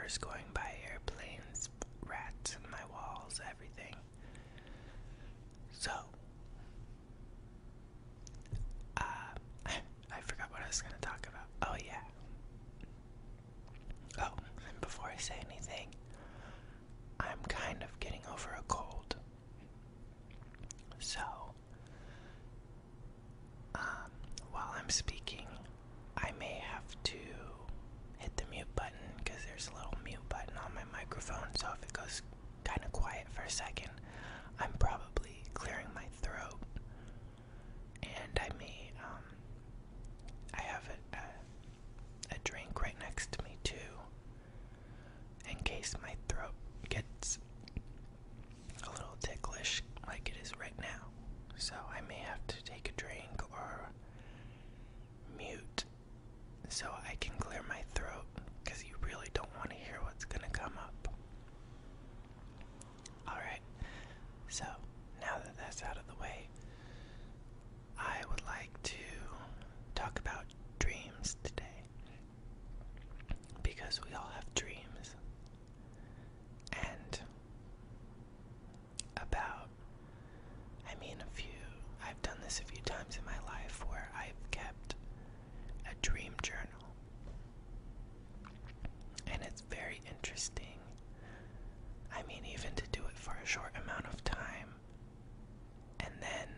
cars going by, airplanes, rats in my walls, everything. So, I forgot what I was going to talk about. Oh, yeah. Oh, and before I say anything, I'm kind of getting over a cold. So, while I'm speaking, I may have to hit the mute button because there's a little mute button on my microphone. So if it goes kind of quiet for a second, I'm probably clearing my throat. And I may, I have a drink right next to me too, in case my throat gets a little ticklish like it is right now. So I may have to take a drink or mute so I can clear my throat, because you really don't want to hear what's going to come up. Alright, so now that that's out of the way, I would like to talk about dreams today, because we all have dreams. And I've done this a few times in my life where I've kept a dream journal. And it's very interesting. I mean, even to do it for a short amount of time, and then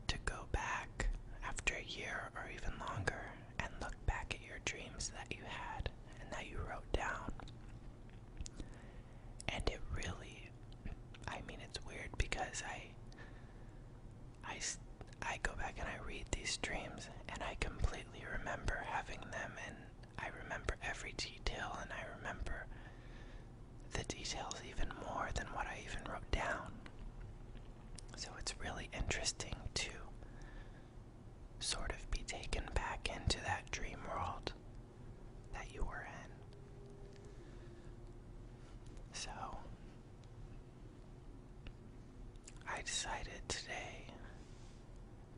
to go back after a year or even longer and look back at your dreams that you had and that you wrote down. And it really, I mean, it's weird because I go back and I read these dreams and I completely remember having them, and I remember every detail, and I remember the details even more than what I even wrote down. So it's really interesting to sort of be taken back into that dream world that you were in. So I decided today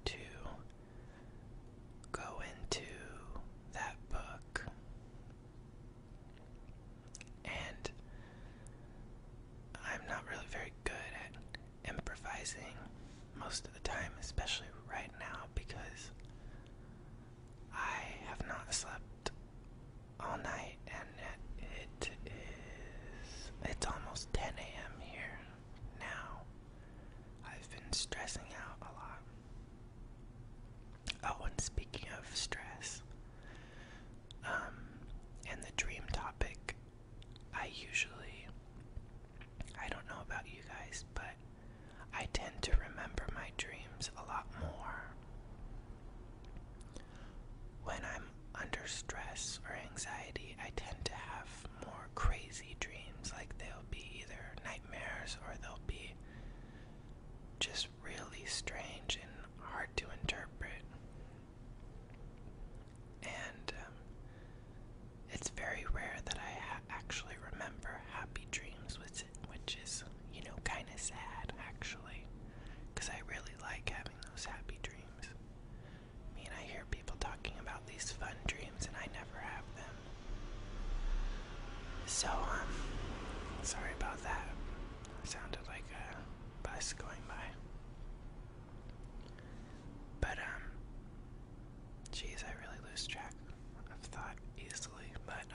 to go into that book, and I'm not really very good at improvising most of the time, especially right now, because I have not slept all night, and it's almost 10 a.m. here now. I've been stressing out a lot. Oh, and speaking of stress, and the dream topic, I don't know about you guys, but I tend to remember my dreams a lot more when I'm under stress or anxiety. I tend to have more crazy dreams, like they'll be either nightmares or they'll be just really strange and hard to interpret. And it's very rare that I actually remember happy dreams, which is, kind of sad, actually, because I really like having those happy dreams. I mean, I hear people talking about these fun dreams, and I never have them. So, sorry about that. It sounded like a bus going by. But, geez, I really lose track of thought easily. But,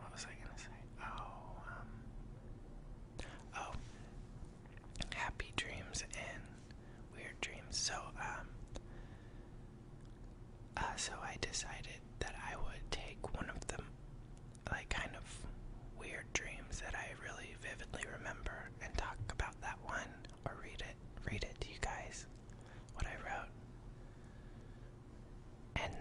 what was I gonna say? Happy dreams and weird dreams. So, so I decided that I would take one of them, like, kind of weird dreams that I really vividly remember, and talk about that one, or read it to you guys, what I wrote. And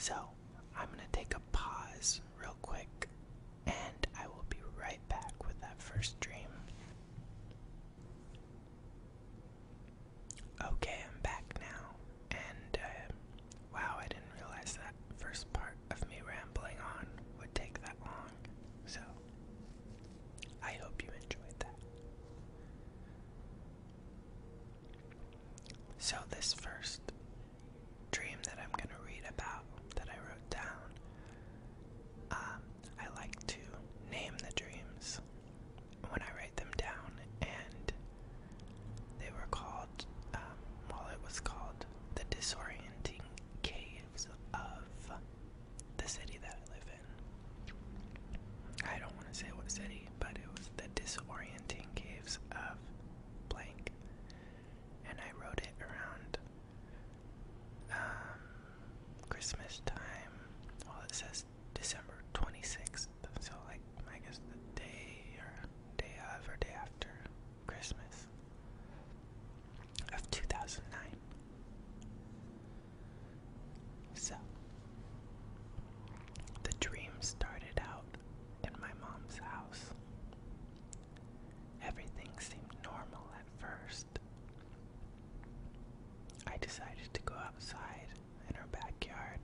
So, I'm going to take a pause real quick, and I will be right back with that first dream. Okay, I'm back now, and wow, I didn't realize that first part of me rambling on would take that long, so I hope you enjoyed that. So this first dream that I'm going to read about, that I wrote down, I like to name the dreams when I write them down, and they were called, it was called The Disorienting Caves of the city that I live in. I don't want to say what city, but it was The Disorienting Caves of blank, and I wrote it around Christmas time. Well, it says December 26th, so like I guess the day of or day after Christmas of 2009. So the dream started out in my mom's house. Everything seemed normal at first. I decided to go outside in her backyard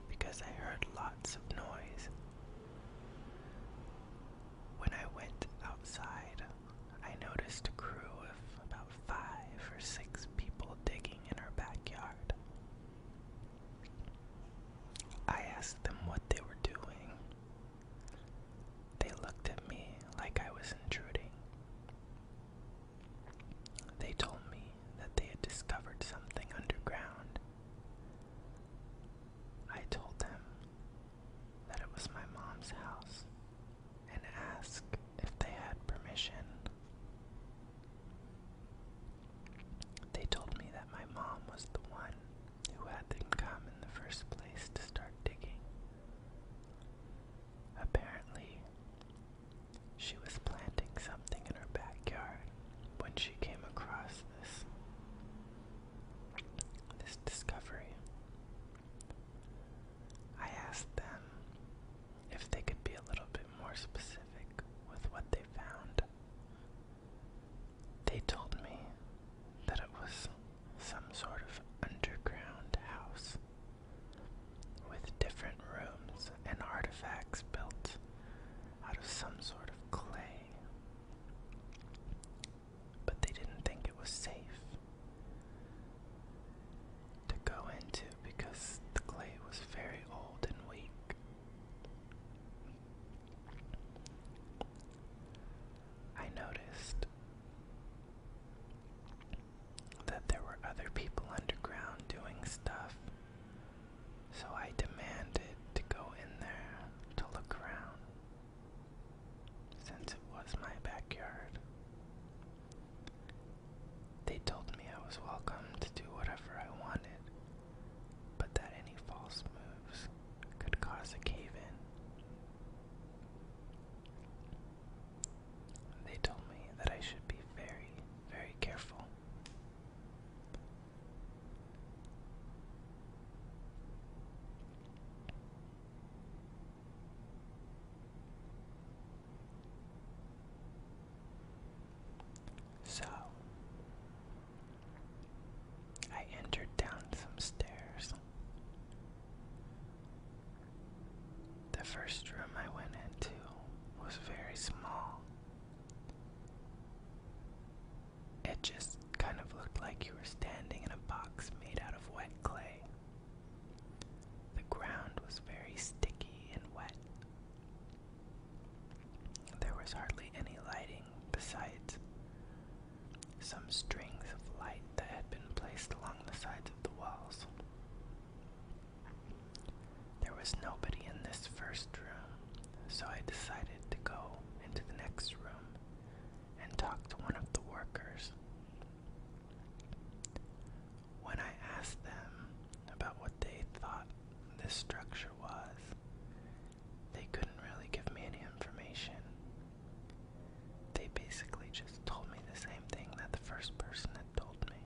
because I heard lots of noise. When I went outside, I noticed a crew of about 5 or 6 people digging in her backyard. I asked them what they were doing. They looked at me like I was intruding. They told me that they had discovered something underground. I told them that it was my mom's house and asked if they had permission. They told me that my mom was the one who had them come in the first place to start digging. Apparently, she was planting something in her backyard when she came across this discovery. I asked them if they could be a little bit more specific with what they found. They told me that it was some sort of underground house with different rooms and artifacts built out of some sort of clay. But they didn't think it was safe to go into because the clay was very old and weak. I noticed that there were other people underground doing stuff, so I demanded to go in there to look around, since it was my backyard. They told me I was welcome to do whatever I wanted, but that any false moves could cause a cave-in. They told me that I should be very, very careful. So, I entered down some stairs. The first room I went into was very small. It just kind of looked like you were standing in a box made out of wet clay. The ground was very sticky and wet. There was hardly any lighting besides some strings of light that had been placed along the sides of the walls. There was nobody in this first room, so I decided to go into the next room and talk to one of the workers. When I asked them about what they thought this structure was, they couldn't really give me any information. They basically just told me the same thing that the first person had told me.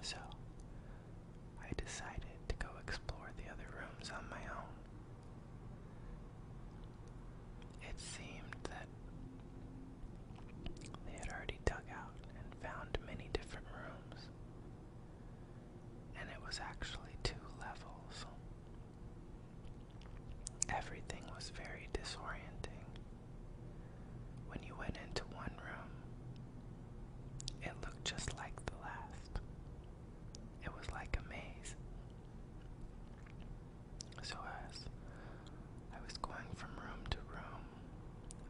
So, I decided was actually 2 levels. Everything was very disorienting. When you went into one room, it looked just like the last. It was like a maze. So as I was going from room to room,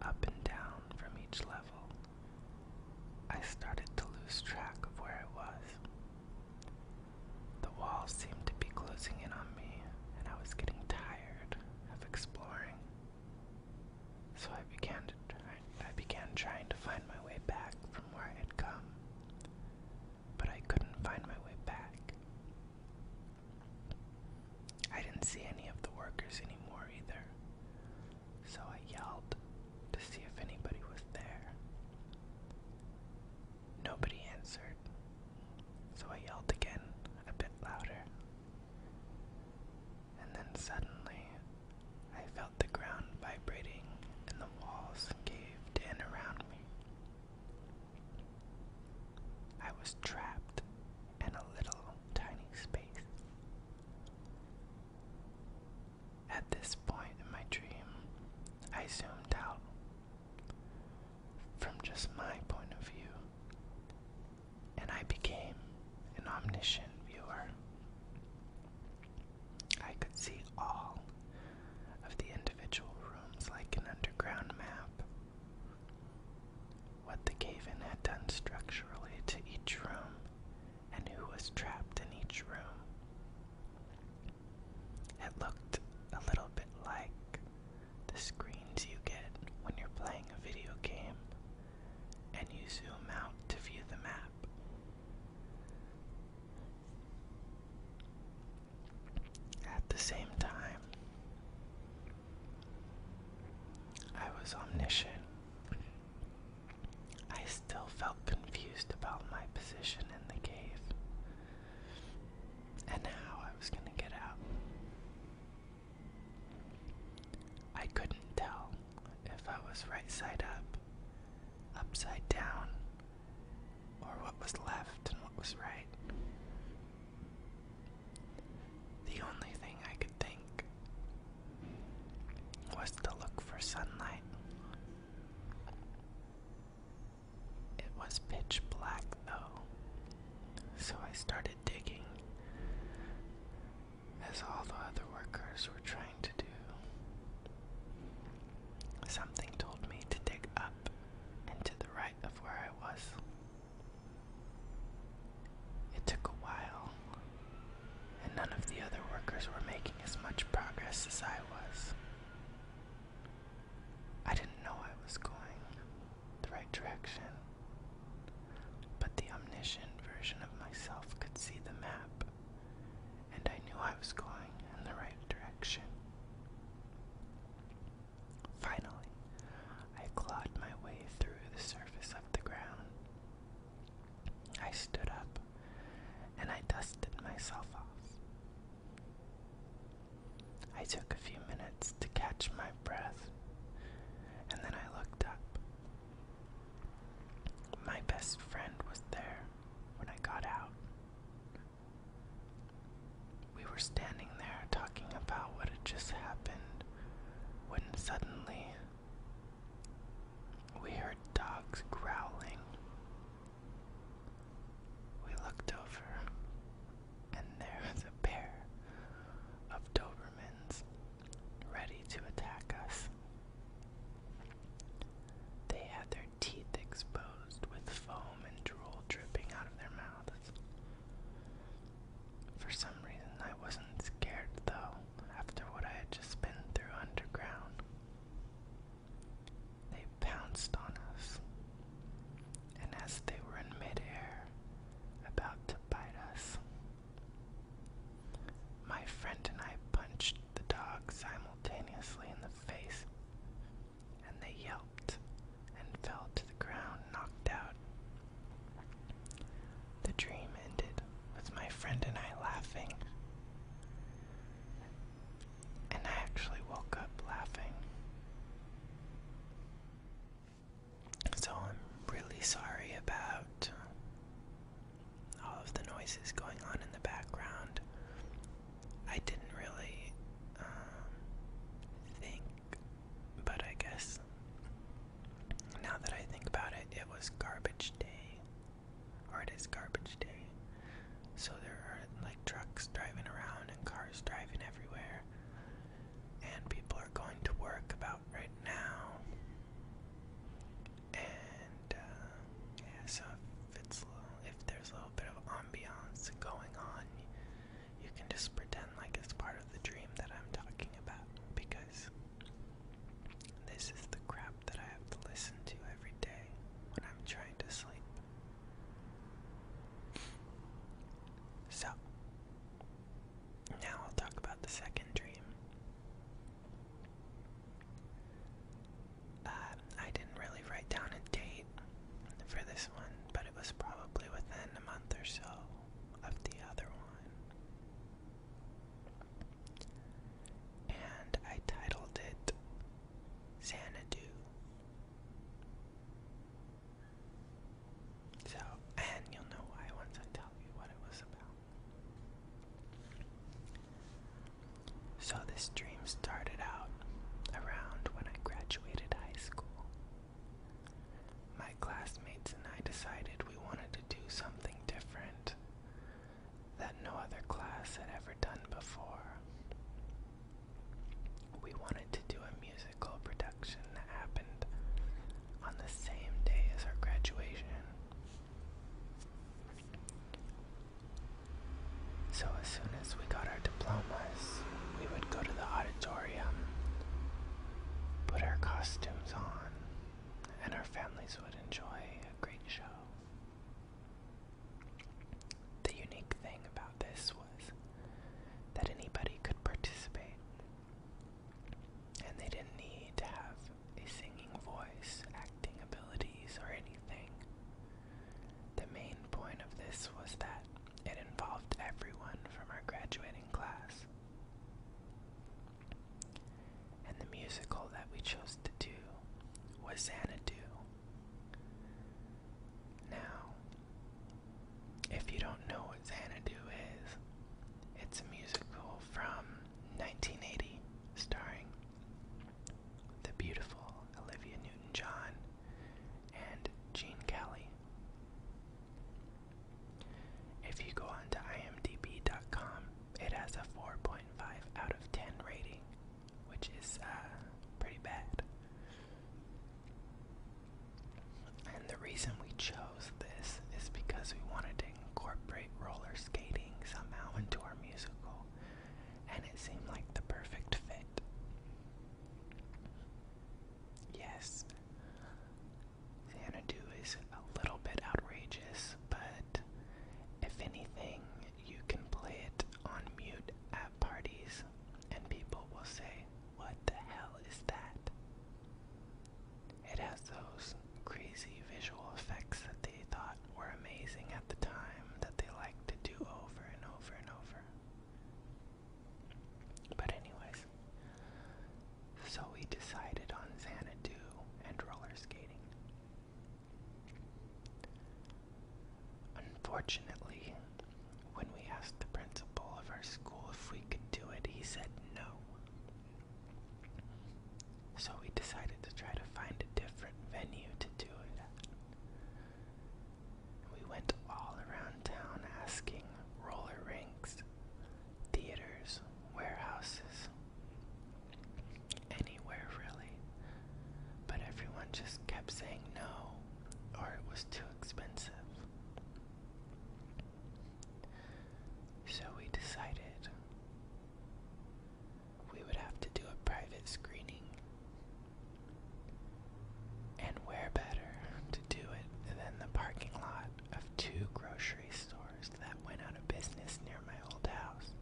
up and down from each level, I started to lose track of where I was. The walls seemed to be closing in on me, and I was getting tired of exploring. So I began trying to find my way back from where I had come, but I couldn't find my way back. I didn't see any of the workers anymore either, so I yelled to see if anybody was there. Nobody answered, so I yelled again, a bit louder. And then suddenly, I felt the ground vibrating and the walls caved in around me. I was trapped in a little tiny space. At this point in my dream, I zoomed out from just my point of view, and I became an omniscient viewer. I could see all of the individual rooms like an underground map. What the cave-in had done structurally to each room, and who was trapped in each room. It looked a little bit like the screens you get when you're playing a video game and you zoom out to view the map. At the same time, I was omniscient. I still felt confused about my position in the cave and how I was going to get out. I couldn't tell if I was right side up, upside down, or what was left and what was right. The only thing I could think was to look for sunlight. It was pitch black though, so I started digging, as all the other workers were trying to do. Something told me to dig up and to the right of where I was. It took a while, and none of the other workers were making as much progress as I was. I didn't know I was going the right direction, but the omniscient version of myself could see the map, and I knew I was going in the right direction. Finally, I clawed my way through the surface of the ground. I stood up, and I dusted myself off. I took a few minutes to catch my breath, and then I looked up. My best friend was there when I got out. We were standing there talking about what had just happened when suddenly we heard dogs growling. We looked over, and there was a pair of Dobermans ready to attack us. They had their teeth exposed with foam and drool dripping out of their mouths. For some reason, I wasn't scared though, after what I had just been through underground. So this dream started out around when I graduated high school. My classmates and I decided we wanted to do something different that no other class had ever done before. We wanted to do a musical production that happened on the same day as our graduation. So as soon as we got our diplomas, we would go to the auditorium, put our costumes on, and our families would enjoy a great show. The unique thing about this was that anybody could participate, and they didn't need to have a singing voice, acting abilities, or anything. The main point of this was that it involved everyone from our graduating class. And the musical that we chose to do was Xanadu. Now, if you don't know what Xanadu is, it's a musical from 1980 starring the beautiful Olivia Newton-John and Gene Kelly. If you go on to imdb.com, it has a 4.5 out of 10 rating, which is pretty bad. And the reason we chose this is because we wanted to incorporate roller skating somehow into our musical, and it seemed like the perfect fit. Yes, Xanadu is a little bit outrageous, but if anything, you can play it on mute at parties, and people will say, "What the hell is that?" It has those crazy visual effects that they thought were amazing at the time that they like to do over and over and over. But anyways, so we decided on Xanadu and roller skating. Unfortunately, when we asked the principal of our school if we could do it, he said no. So we decided to try to find a different venue to do it at. We went all around town asking roller rinks, theaters, warehouses, anywhere really. But everyone just kept saying no, or it was too expensive. So we decided we would have to do a private screening. And where better to do it than the parking lot of two grocery stores that went out of business near my old house.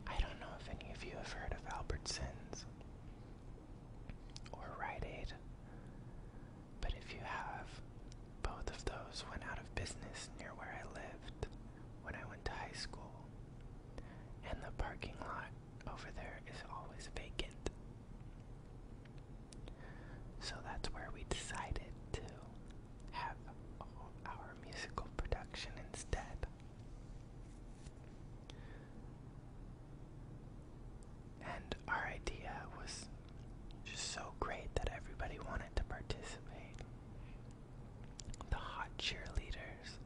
I don't know if any of you have heard of Albertsons or Rite Aid, but if you have, both of those went out of business near where I lived when I went to high school, and the parking lot over there is always vacant. So that's where we decided to have our musical production instead. And our idea was just so great that everybody wanted to participate. The hot cheerleaders,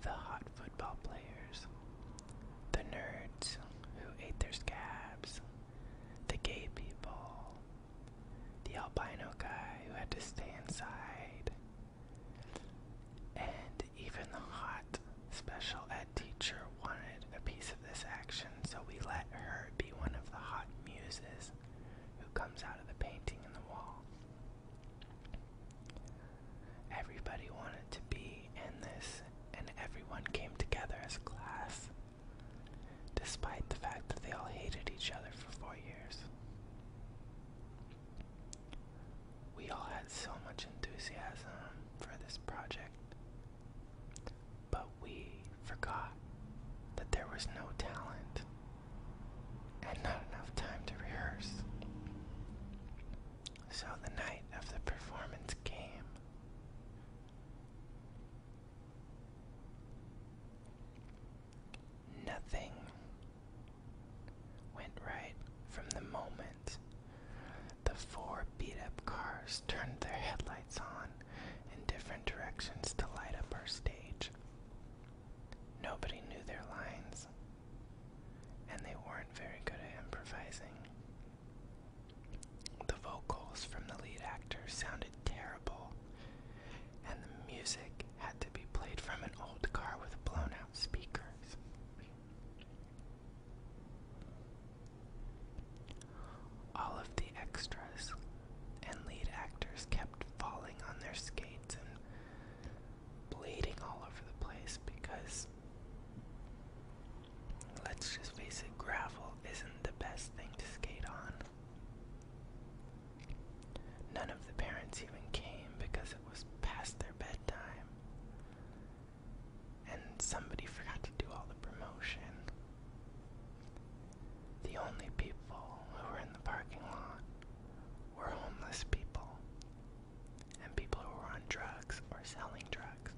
the hot football players, the nerds who ate their scabs, the gay people, the albino guy who had to stay inside, and even the hot special ed teacher wanted a piece of this action, so we let her be one of the hot muses who comes out of the painting in the wall. Everybody wanted to be in this, and everyone came together as a class, despite the fact that they all hated each other for 4 years. We all had so much enthusiasm for this project, but we forgot that there was no talent and not enough time to rehearse. So the night of the performance came. Nothing cars turned their headlights on in different directions to light up our stage. Nobody knew their lines, and they weren't very good at improvising. The vocals from the lead actor sounded terrible, and the music had to be played from an old car with blown-out speakers. All of the extras and lead actors kept falling on their skates and bleeding all over the place because, let's just face it, gravel isn't the best thing to skate on. None of the parents even came because it was past their bedtime, and somebody forgot to do all the promotion. The only people who were in the parking lot were homeless people and people who were on drugs or selling drugs.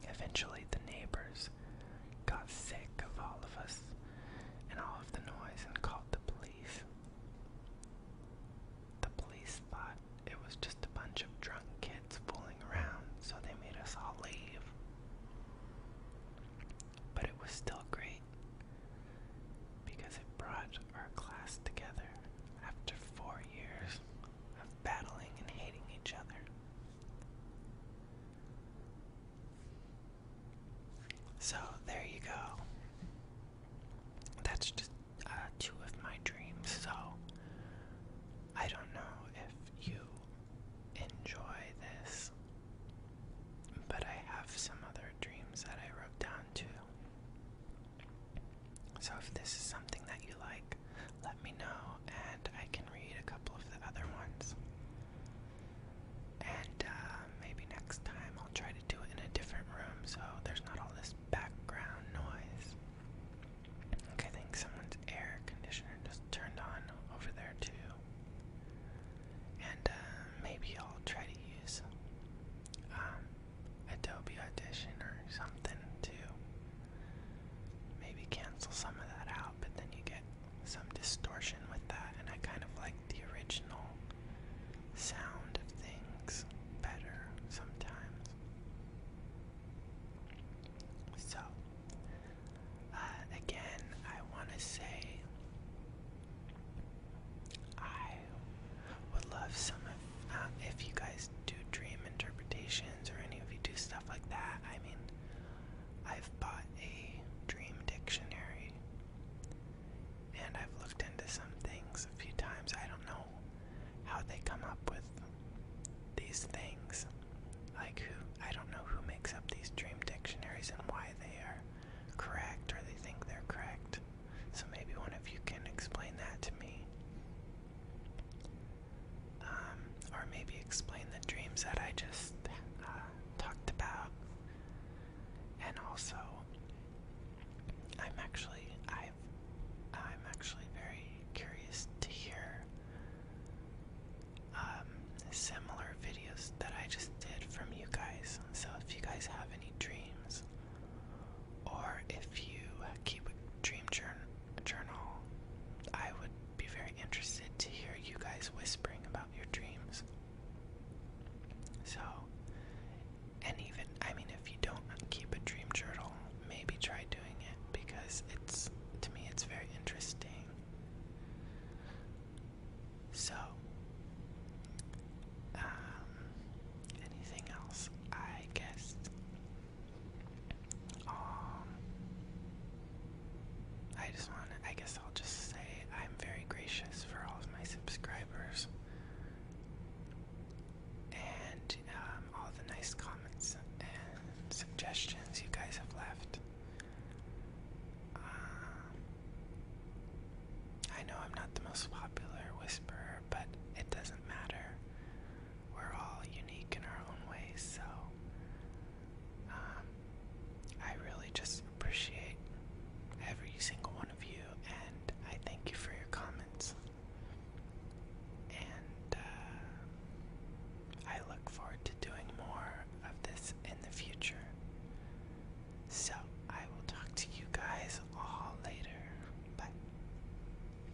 Eventually, the neighbors got sick of all of us and all of the noise and called the police. The police thought it was just a bunch of drunk kids fooling around, so they made us all leave. But it was still great because it brought our class together after 4 years of battling and hating each other. So there you go. That's just 2 of my dreams. So I don't know if you enjoy this, but I have some other dreams that I wrote down too. So if this is something that you like, let me know and I can read a couple of the other ones. And maybe next time I'll try to do it in a different room so there's not all this background noise. I think someone's air conditioner just turned on over there too. And maybe I'll try to use Adobe Audition or something to maybe cancel some of that out, but then you get some distortion with that, and I kind of like the original sound of things better sometimes. So, again, I want to say I would love some of, if you guys do dream interpretations or any of you do stuff like that. I mean, I've bought a dream dictionary and I've looked into some things a few times. I don't know how they come up with these things. Like I don't know who makes up these dream dictionaries and why they are correct or they think they're correct. So maybe one of you can explain that to me. Or maybe explain the dreams that I just talked about. And also, I'm actually very curious to hear similar videos that I just did from you guys. So if you guys have any dreams, or if you